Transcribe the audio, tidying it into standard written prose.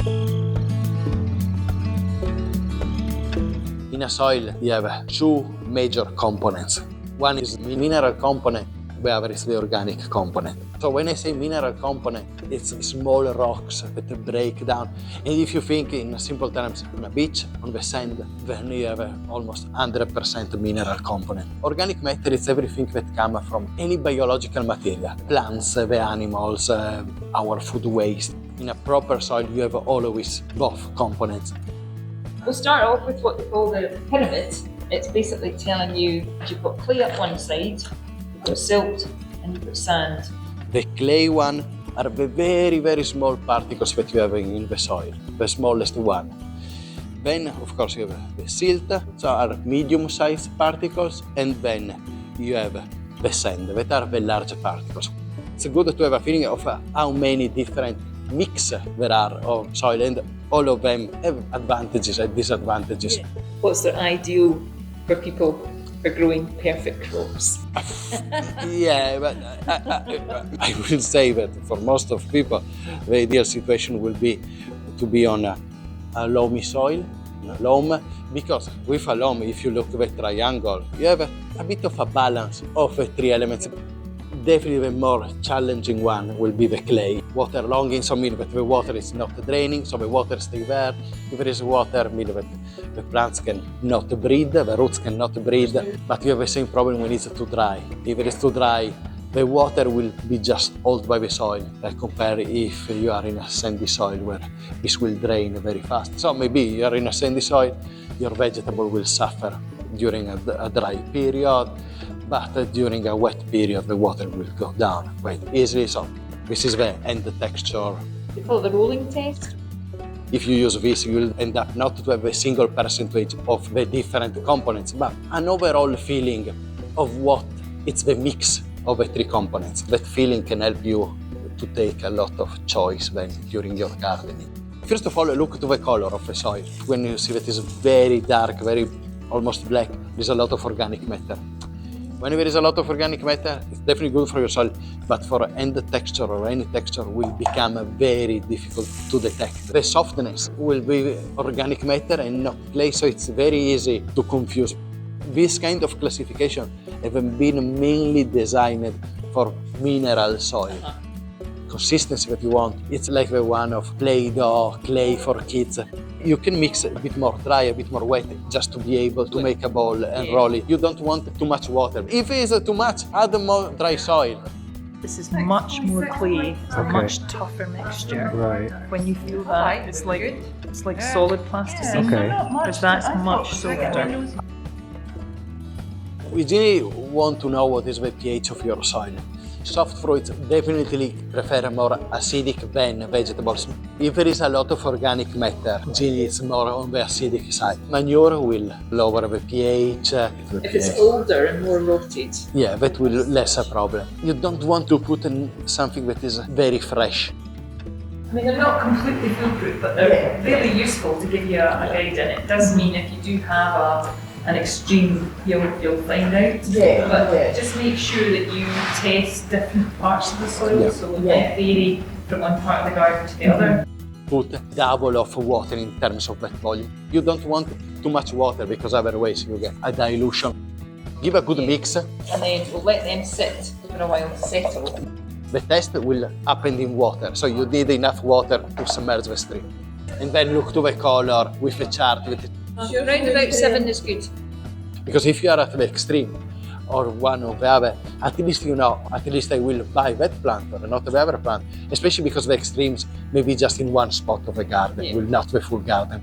In a soil, you have two major components. One is mineral component, the other is the organic component. So when I say mineral component, it's small rocks that break down. And if you think in simple terms, on a beach, on the sand, then you have almost 100% mineral component. Organic matter is everything that comes from any biological material, plants, the animals, our food waste. In a proper soil, you have always both components. We'll start off with what we call the pyramid. It's basically telling you you've got clay up one side, you've got silt, and you've got sand. The clay one are the very, very small particles that you have in the soil, the smallest one. Then, of course, you have the silt, so are medium-sized particles, and then you have the sand, that are the large particles. It's good to have a feeling of how many different mixes there are of soil, and all of them have advantages and disadvantages. Yeah. What's the ideal for people for growing perfect crops? Yeah, but I will say that for most of people, the ideal situation will be to be on a loamy soil, a loam, because with a loam, if you look at the triangle, you have a bit of a balance of the three elements. Definitely the more challenging one will be the clay. Water longing, so mean that the water is not draining, so the water stays there. If there is water, mean that the plants cannot breathe, the roots cannot breathe, but you have the same problem when it's too dry. If it is too dry, the water will be just held by the soil, compared if you are in a sandy soil where this will drain very fast. So maybe you are in a sandy soil, your vegetable will suffer during a dry period, but during a wet period, the water will go down quite easily. So this is the end texture. We call it the rolling test. If you use this, you will end up not to have a single percentage of the different components, but an overall feeling of what it's the mix of the three components. That feeling can help you to take a lot of choice then during your gardening. First of all, look to the color of the soil. When you see that it's very dark, very almost black, there's a lot of organic matter. When there is a lot of organic matter, it's definitely good for your soil, but for end texture or any texture will become very difficult to detect. The softness will be organic matter and not clay, so it's very easy to confuse. This kind of classification have been mainly designed for mineral soil. Consistency that you want, it's like the one of Play-Doh, clay for kids. You can mix a bit more dry, a bit more wet, just to be able to make a ball and roll it. You don't want too much water. If it is too much, add more dry soil. This is much more clay, it's a much tougher mixture. Right. When you feel that, it's like solid plasticine, Okay. because that's much softer. We really want to know what is the pH of your soil. Soft fruits definitely prefer more acidic than vegetables. If there is a lot of organic matter, generally it's more on the acidic side. Manure will lower the pH. If it's older and more rotted. Yeah, that will less a problem. You don't want to put in something that is very fresh. I mean, they're not completely foolproof, but they're really useful to give you a guide, and it does mean if you do have an extreme, you'll find out. Yeah, but yeah. just make sure that you test different parts of the soil, so it won't vary from one part of the garden to the other. Put double of water in terms of that volume. You don't want too much water because otherwise you get a dilution. Give a good mix. And then we'll let them sit for a while to settle. The test will happen in water, so you need enough water to submerge the stream. And then look to the color with a chart. Around about 7 is good. Because if you are at the extreme, or one or the other, at least you know, at least I will buy that plant or not the other plant, especially because the extremes may be just in one spot of the garden, will not the full garden.